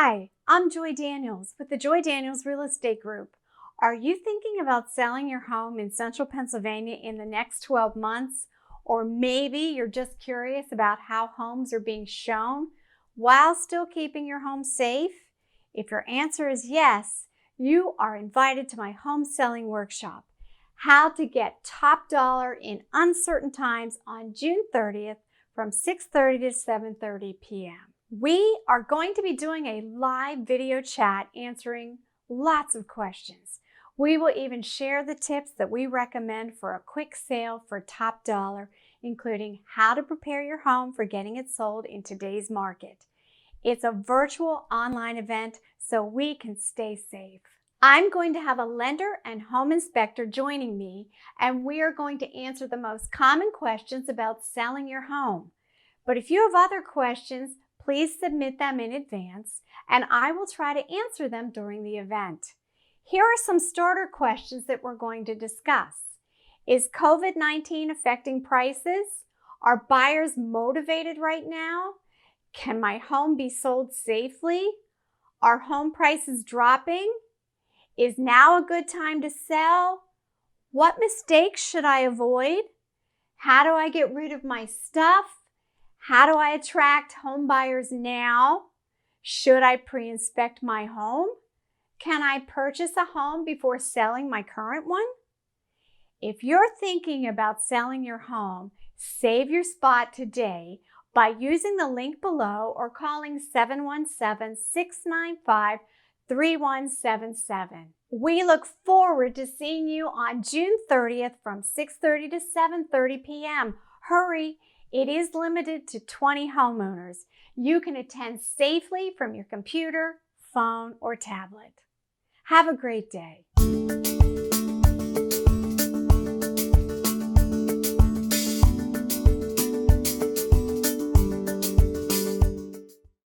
Hi, I'm Joy Daniels with the Joy Daniels Real Estate Group. Are you thinking about selling your home in central Pennsylvania in the next 12 months? Or maybe you're just curious about how homes are being shown while still keeping your home safe? If your answer is yes, you are invited to my home selling workshop, How to Get Top Dollar in Uncertain Times, on June 30th from 6:30 to 7:30 p.m. We are going to be doing a live video chat answering lots of questions. We will even share the tips that we recommend for a quick sale for top dollar, including how to prepare your home for getting it sold in today's market. It's a virtual online event so we can stay safe. I'm going to have a lender and home inspector joining me, and we are going to answer the most common questions about selling your home. But if you have other questions, please submit them in advance, and I will try to answer them during the event. Here are some starter questions that we're going to discuss. Is COVID-19 affecting prices? Are buyers motivated right now? Can my home be sold safely? Are home prices dropping? Is now a good time to sell? What mistakes should I avoid? How do I get rid of my stuff? How do I attract home buyers now? Should I pre-inspect my home? Can I purchase a home before selling my current one? If you're thinking about selling your home, save your spot today by using the link below or calling 717-695-3177. We look forward to seeing you on June 30th from 6:30 to 7:30 p.m. Hurry! It is limited to 20 homeowners. You can attend safely from your computer, phone, or tablet. Have a great day.